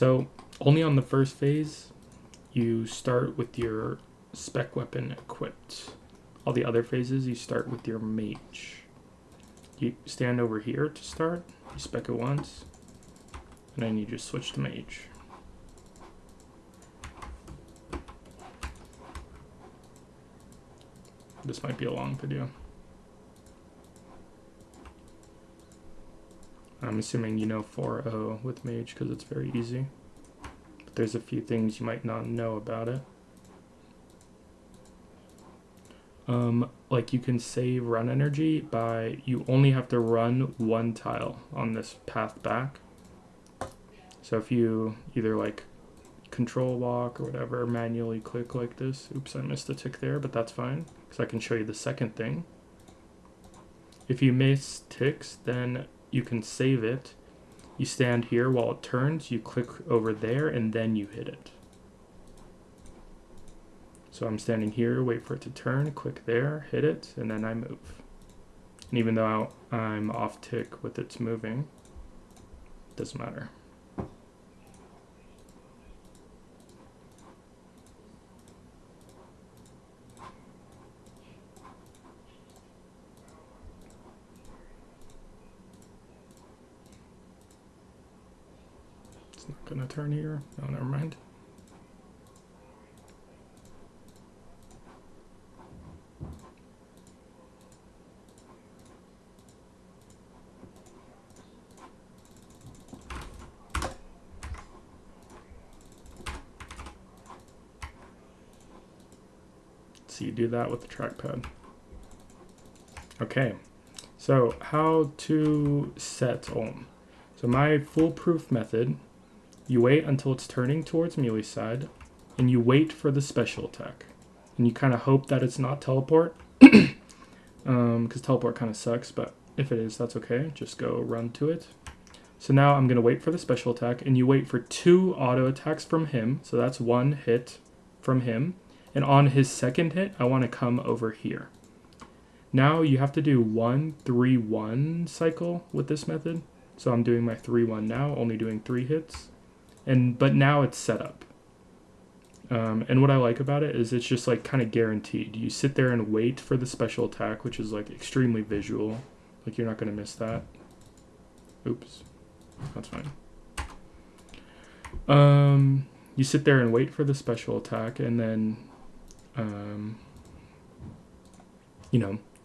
So only on the first phase, you start with your spec weapon equipped. All the other phases, you start with your mage. You stand over here to start, you spec it once, and then you just switch to mage. This might be a long video. I'm assuming you know 4.0 with mage because it's very easy. But there's a few things you might not know about it. Like you can save run energy by, you only have to run one tile on this path back. So if you either like control walk or whatever, manually click like this. Oops, I missed a tick there, but that's fine because I can show you the second thing. If you miss ticks, then you can save it. You stand here while it turns, you click over there, and then you hit it. So I'm standing here, wait for it to turn, click there, hit it, and then I move. And even though I'm off tick with its moving, it doesn't matter. It's not gonna turn here. Oh, never mind. So you do that with the trackpad. Okay, so how to set Olm. So my foolproof method, you wait until it's turning towards melee side, and you wait for the special attack. And you kind of hope that it's not teleport, because teleport kind of sucks, but if it is, that's okay. Just go run to it. So now I'm going to wait for the special attack, and you wait for 2 auto attacks from him. So that's 1 hit from him. And on his second hit, I want to come over here. Now you have to do 1-3-1 cycle with this method. So I'm doing my 3-1 now, only doing 3 hits. But now it's set up. And what I like about it is it's just like kind of guaranteed. You sit there and wait for the special attack, which is like extremely visual. Like you're not going to miss that. Oops. That's fine. You sit there and wait for the special attack, and then,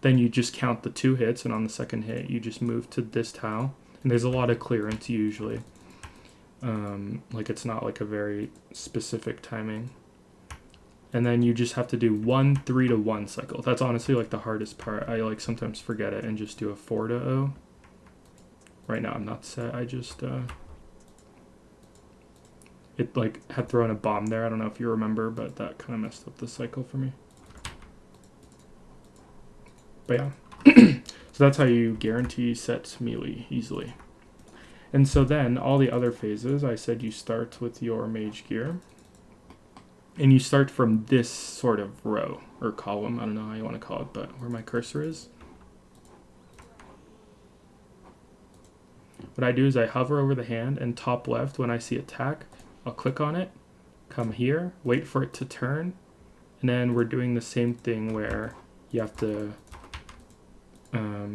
then you just count the 2 hits, and on the second hit, you just move to this tile. And there's a lot of clearance usually. Like it's not like a very specific timing. And then you just have to do 1 3-1 cycle. That's honestly like the hardest part. I like sometimes forget it and just do a 4-0. Right now I'm not set. I just it like had thrown a bomb there. I don't know if you remember, but that kind of messed up the cycle for me. But yeah. So that's how you guarantee set melee easily. And so then all the other phases, I said you start with your mage gear. And you start from this sort of row or column. I don't know how you want to call it, but where my cursor is. What I do is I hover over the hand, and top left, when I see attack, I'll click on it, come here, wait for it to turn, and then we're doing the same thing where you have to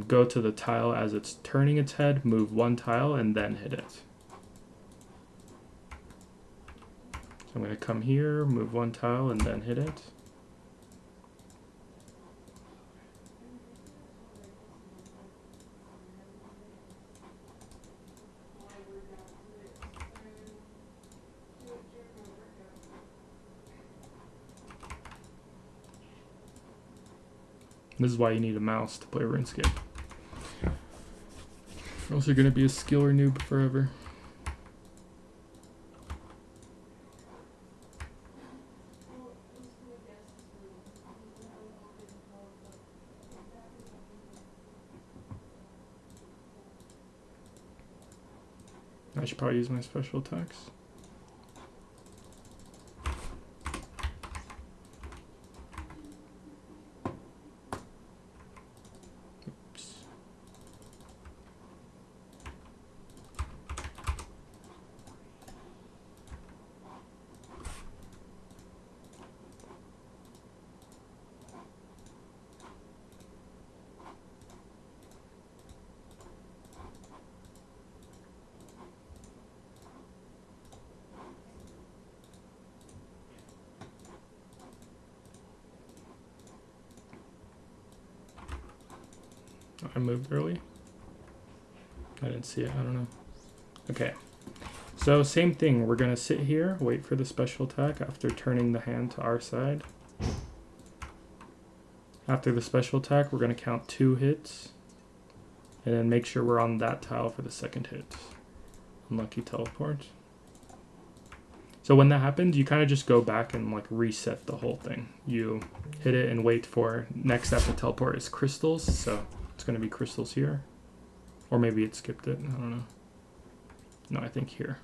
go to the tile as it's turning its head, move 1 tile, and then hit it. So I'm going to come here, move 1 tile, and then hit it. This is why you need a mouse to play RuneScape. Or else you're going to be a skiller noob forever. I should probably use my special attacks. Oops. I moved early. I didn't see it. I don't know. Okay. So same thing. We're going to sit here, wait for the special attack after turning the hand to our side. After the special attack, we're going to count 2 hits. And then make sure we're on that tile for the second hit. Unlucky teleport. So when that happens, you kind of just go back and like reset the whole thing. You hit it and wait for next after teleport is crystals. So it's going to be crystals here. Or maybe it skipped it. I don't know. No, I think here.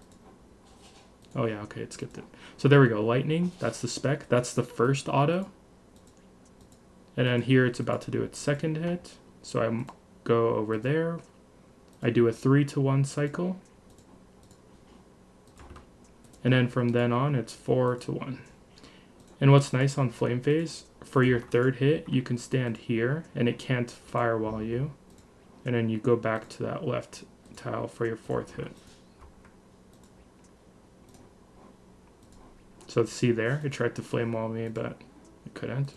Oh yeah, okay, it skipped it. So there we go. Lightning, that's the spec. That's the first auto. And then here it's about to do its second hit. So I go over there. I do a 3-to-1 cycle. And then from then on, it's 4-to-1. And what's nice on Flame Phase, for your third hit, you can stand here and it can't firewall you. And then you go back to that left tile for your fourth hit. So see there, it tried to flame wall me, but it couldn't.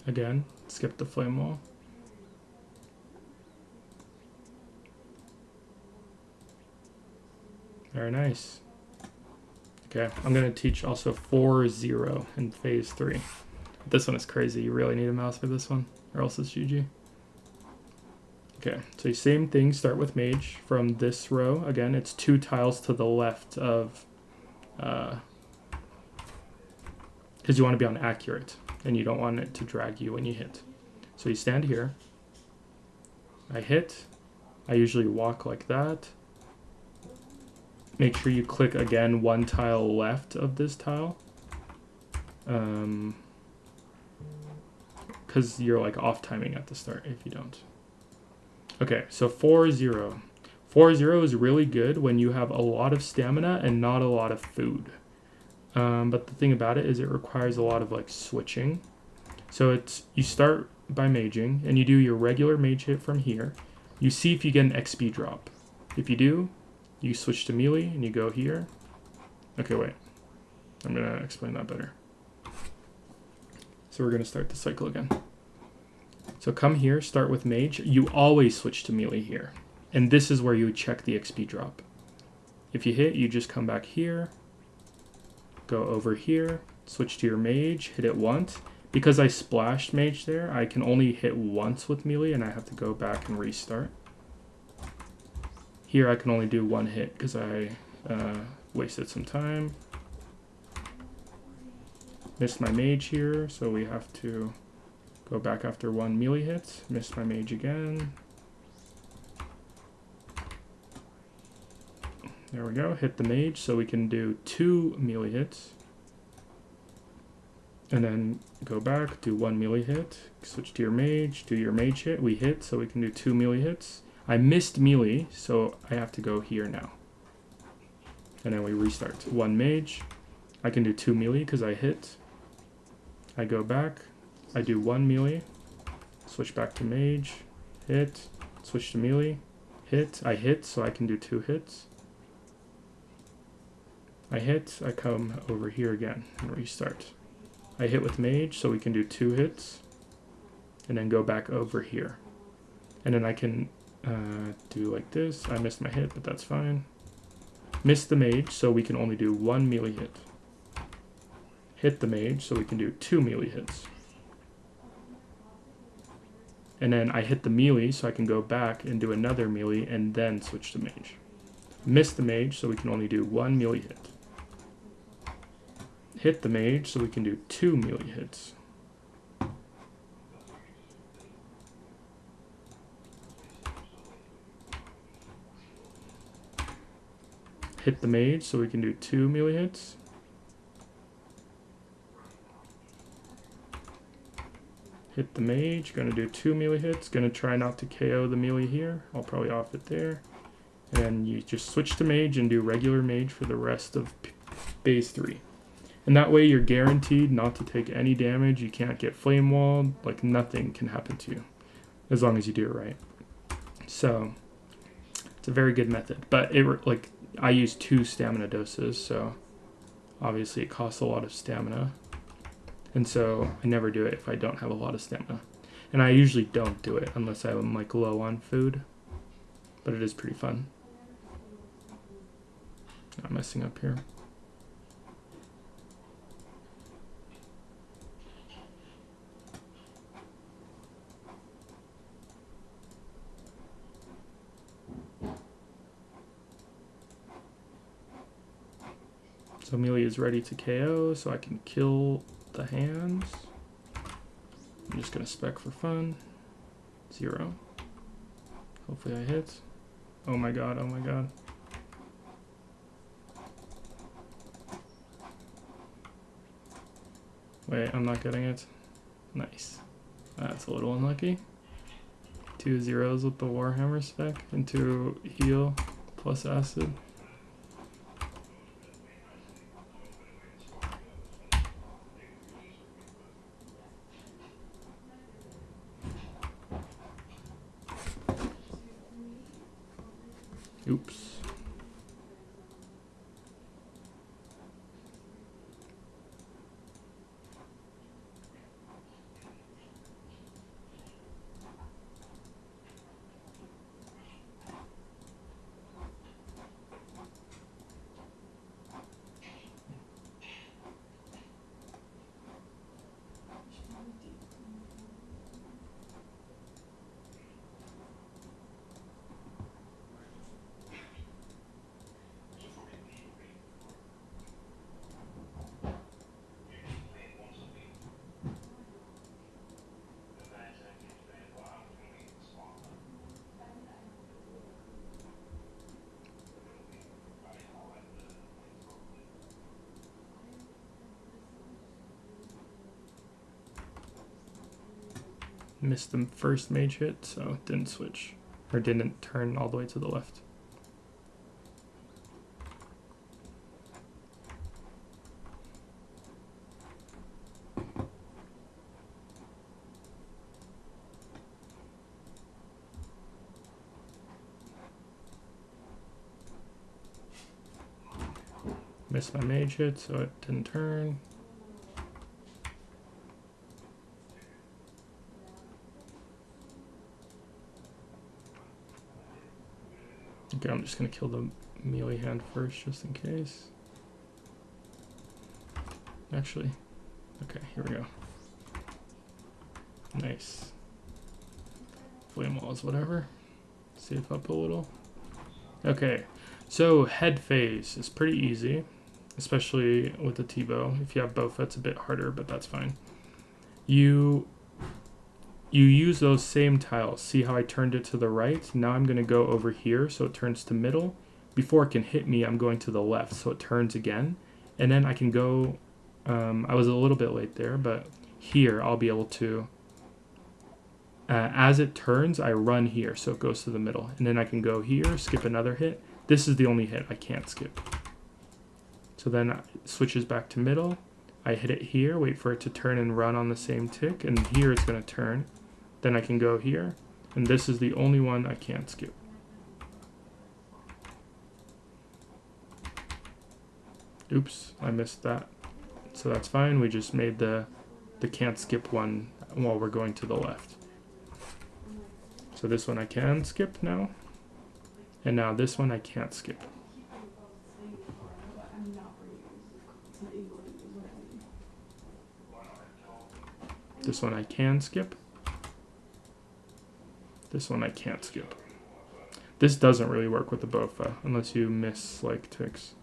Again, skip the flame wall. Very nice. Okay, I'm going to teach also 4-0 in phase 3. This one is crazy. You really need a mouse for this one, or else it's GG. Okay, so same thing, start with mage from this row. Again, it's 2 tiles to the left of, because you want to be on accurate, and you don't want it to drag you when you hit. So you stand here. I hit. I usually walk like that. Make sure you click again 1 tile left of this tile. Because you're like off timing at the start if you don't. Okay, so 4-0. 4-0 is really good when you have a lot of stamina and not a lot of food. But the thing about it is it requires a lot of like switching. So it's, you start by maging and you do your regular mage hit from here. You see if you get an XP drop. If you do, you switch to melee and you go here. Okay, wait. I'm going to explain that better. So we're going to start the cycle again. So come here, start with mage. You always switch to melee here. And this is where you check the XP drop. If you hit, you just come back here. Go over here, switch to your mage, hit it once. Because I splashed mage there, I can only hit once with melee and I have to go back and restart. Here I can only do 1 hit because I wasted some time. Missed my mage here, so we have to go back after 1 melee hit. Missed my mage again. There we go, hit the mage, so we can do 2 melee hits. And then go back, do 1 melee hit, switch to your mage, do your mage hit. We hit, so we can do 2 melee hits. I missed melee, so I have to go here now. And then we restart. 1 mage. I can do 2 melee because I hit. I go back. I do 1 melee. Switch back to mage. Hit. Switch to melee. Hit. I hit, so I can do 2 hits. I hit. I come over here again and restart. I hit with mage, so we can do 2 hits. And then go back over here. And then I can do like this. I missed my hit, but that's fine. Missed the mage, so we can only do 1 melee hit. Hit the mage, so we can do 2 melee hits. And then I hit the melee, so I can go back and do another melee and then switch to mage. Missed the mage, so we can only do 1 melee hit. Hit the mage, so we can do 2 melee hits. Hit the mage, so we can do 2 melee hits. Hit the mage, gonna do 2 melee hits. Gonna try not to KO the melee here. I'll probably off it there. And you just switch to mage and do regular mage for the rest of phase 3. And that way you're guaranteed not to take any damage. You can't get flame walled. Like, nothing can happen to you as long as you do it right. So it's a very good method. But like, I use 2 stamina doses, so obviously it costs a lot of stamina. And so I never do it if I don't have a lot of stamina. And I usually don't do it unless I'm like low on food. But it is pretty fun. Not messing up here. So Amelia is ready to KO, so I can kill the hands. I'm just gonna spec for fun. 0. Hopefully I hit. Oh my god, oh my god. Wait, I'm not getting it. Nice. That's a little unlucky. 2 zeros with the Warhammer spec into heal plus acid. Oops. Missed the first mage hit, so didn't switch. Or didn't turn all the way to the left. Missed my mage hit, so it didn't turn. Okay, I'm just gonna kill the melee hand first, just in case. Actually, okay, here we go. Nice. Flame walls, whatever. Save up a little. Okay, so head phase is pretty easy, especially with the T-bow. If you have Bofa, it's a bit harder, but that's fine. You use those same tiles. See how I turned it to the right? Now I'm going to go over here so it turns to middle. Before it can hit me, I'm going to the left so it turns again. And then I can go, I was a little bit late there, but here I'll be able to, as it turns, I run here so it goes to the middle. And then I can go here, skip another hit. This is the only hit I can't skip. So then it switches back to middle. I hit it here, wait for it to turn and run on the same tick, and here it's going to turn. Then I can go here, and this is the only one I can't skip. Oops, I missed that. So that's fine, we just made the can't skip one while we're going to the left. So this one I can skip now, and now this one I can't skip. This one I can skip. This one I can't skip. This doesn't really work with the Bofa unless you miss like ticks.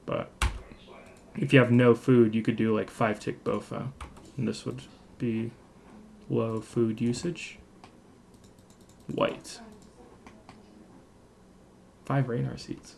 But if you have no food, you could do like 5 tick Bofa, and this would be low food usage. White. 5 Raynar seeds.